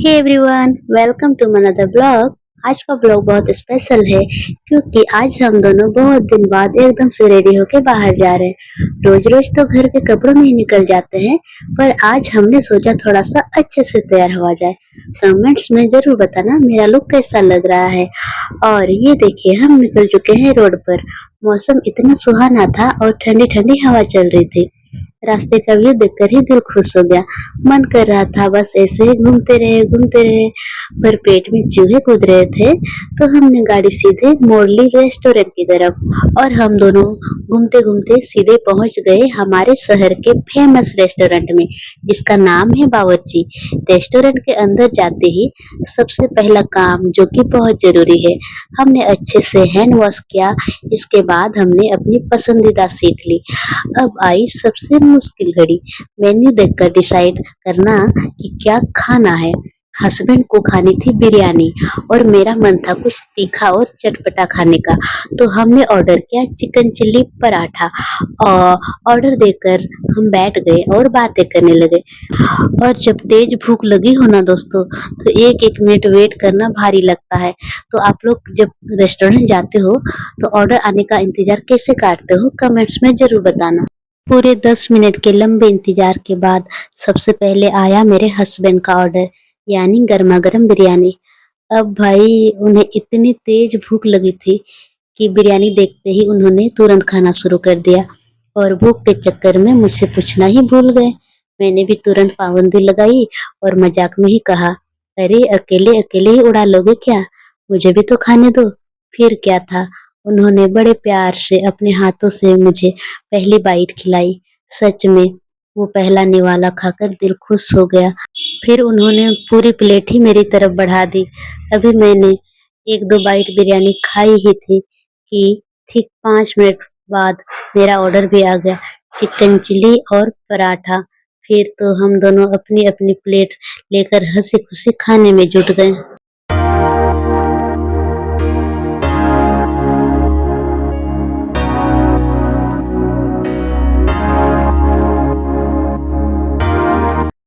Hey everyone, welcome to another blog. आज का blog बहुत स्पेशल है क्योंकि आज हम दोनों बहुत दिन बाद एकदम से रेडी होके बाहर जा रहे हैं। रोज रोज तो घर के कपड़ों में ही निकल जाते हैं, पर आज हमने सोचा थोड़ा सा अच्छे से तैयार हुआ जाए। कमेंट्स में जरूर बताना मेरा लुक कैसा लग रहा है। और ये देखिए, हम निकल चुके हैं रोड पर। मौसम इतना सुहाना था और ठंडी ठंडी हवा चल रही थी। रास्ते का व्यू देखकर ही दिल खुश हो गया। मन कर रहा था बस ऐसे ही घूमते रहे, पर पेट में चूहे कूद रहे थे, तो हमने गाड़ी सीधे मोड़ ली रेस्टोरेंट की तरफ। और हम दोनों घूमते घूमते सीधे पहुंच गए हमारे शहर के फेमस रेस्टोरेंट में, जिसका नाम है बावर्ची। रेस्टोरेंट के अंदर जाते ही सबसे पहला काम, जो कि बहुत जरूरी है, हमने अच्छे से हैंड वॉश किया। इसके बाद हमने अपनी पसंदीदा सीट ली। अब आई सबसे मुश्किल घड़ी, मेन्यू देखकर डिसाइड करना कि क्या खाना है। हस्बैंड को खानी थी बिरयानी और मेरा मन था कुछ तीखा और चटपटा खाने का, तो हमने ऑर्डर किया चिकन चिल्ली पराठा। और ऑर्डर देकर हम बैठ गए और बातें करने लगे। और जब तेज भूख लगी हो ना दोस्तों, तो एक एक मिनट वेट करना भारी लगता है। तो आप लोग जब रेस्टोरेंट जाते हो तो ऑर्डर आने का इंतजार कैसे काटते हो, कमेंट्स में जरूर बताना। पूरे 10 मिनट के लंबे इंतजार के बाद सबसे पहले आया मेरे हस्बैंड का ऑर्डर, यानी गर्मा गर्म बिरयानी। अब भाई उन्हें इतनी तेज भूख लगी थी कि बिरयानी देखते ही उन्होंने तुरंत खाना शुरू कर दिया, और भूख के चक्कर में मुझसे पूछना ही भूल गए। मैंने भी तुरंत पाबंदी लगाई और मजाक में ही कहा, अरे अकेले अकेले ही उड़ा लोगे क्या, मुझे भी तो खाने दो। फिर क्या था, उन्होंने बड़े प्यार से अपने हाथों से मुझे पहली बाइट खिलाई। सच में वो पहला निवाला खाकर दिल खुश हो गया। फिर उन्होंने पूरी प्लेट ही मेरी तरफ बढ़ा दी। अभी मैंने 1-2 बाइट बिरयानी खाई ही थी कि ठीक 5 मिनट बाद मेरा ऑर्डर भी आ गया, चिकन चिल्ली और पराठा। फिर तो हम दोनों अपनी अपनी प्लेट लेकर हंसी खुशी खाने में जुट गए।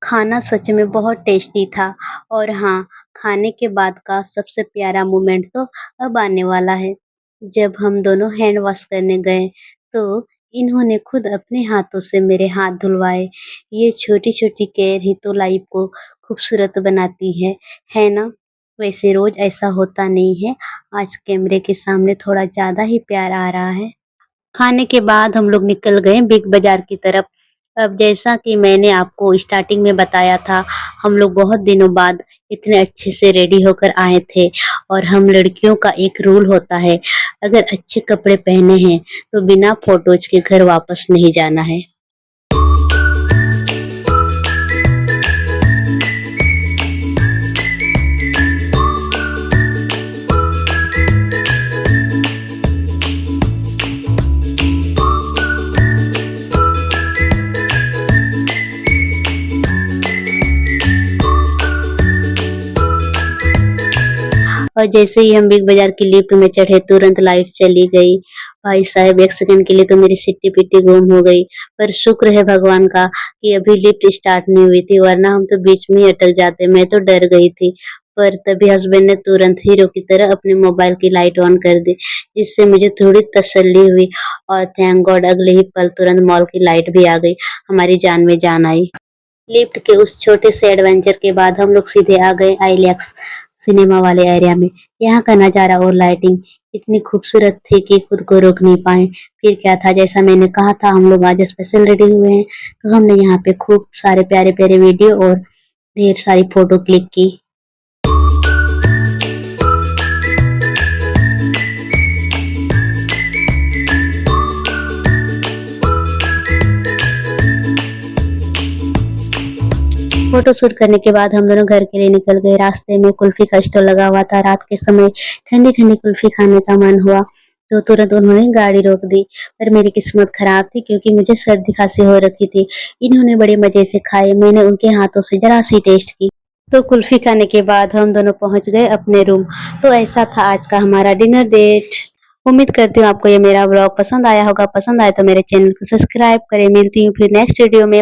खाना सच में बहुत टेस्टी था। और हाँ, खाने के बाद का सबसे प्यारा मोमेंट तो अब आने वाला है। जब हम दोनों हैंड वॉश करने गए तो इन्होंने खुद अपने हाथों से मेरे हाथ धुलवाए। ये छोटी छोटी केयर ही तो लाइफ को खूबसूरत बनाती है ना। वैसे रोज ऐसा होता नहीं है, आज कैमरे के सामने थोड़ा ज्यादा ही प्यार आ रहा है। खाने के बाद हम लोग निकल गए बिग बाजार की तरफ। अब जैसा कि मैंने आपको स्टार्टिंग में बताया था, हम लोग बहुत दिनों बाद इतने अच्छे से रेडी होकर आए थे। और हम लड़कियों का एक रूल होता है, अगर अच्छे कपड़े पहने हैं तो बिना फोटोज के घर वापस नहीं जाना है। और जैसे ही हम बिग बाजार की लिफ्ट में चढ़े, तुरंत लाइट चली गई। भाई साहब, 1 सेकंड के लिए तो मेरी सिट्टी पिट्टी गुम हो गई। पर शुक्र है भगवान का कि अभी लिफ्ट स्टार्ट नहीं हुई थी, वरना हम तो बीच में ही अटक जाते। मैं तो डर गई थी। पर तभी हस्बैंड ने तुरंत हीरो की तरह अपने मोबाइल की लाइट ऑन कर दी, जिससे मुझे थोड़ी तसल्ली हुई। और थैंक गॉड अगले ही पल तुरंत मॉल की लाइट भी आ गई, हमारी जान में जान आई। लिफ्ट के उस छोटे से एडवेंचर के बाद हम लोग सीधे आ गए आईलैक्स सिनेमा वाले एरिया में। यहाँ का नजारा और लाइटिंग इतनी खूबसूरत थी कि खुद को रोक नहीं पाए। फिर क्या था, जैसा मैंने कहा था, हम लोग आज स्पेशल रेडी हुए हैं, तो हमने यहाँ पे खूब सारे प्यारे प्यारे वीडियो और ढेर सारी फोटो क्लिक की। फोटो शूट करने के बाद हम दोनों घर के लिए निकल गए। रास्ते में कुल्फी का स्टॉल लगा हुआ था। रात के समय ठंडी ठंडी कुल्फी खाने का मन हुआ तो तुरंत उन्होंने गाड़ी रोक दी। पर मेरी किस्मत खराब थी क्योंकि मुझे सर्दी खांसी हो रखी थी। इन्होंने बड़े मजे से खाए, मैंने उनके हाथों से जरा सी टेस्ट की। तो कुल्फी खाने के बाद हम दोनों पहुंच गए अपने रूम। तो ऐसा था आज का हमारा डिनर डेट। उम्मीद करती हूँ आपको ये मेरा ब्लॉग पसंद आया होगा। पसंद आए तो मेरे चैनल को सब्सक्राइब करें। मिलती हूँ फिर नेक्स्ट वीडियो में।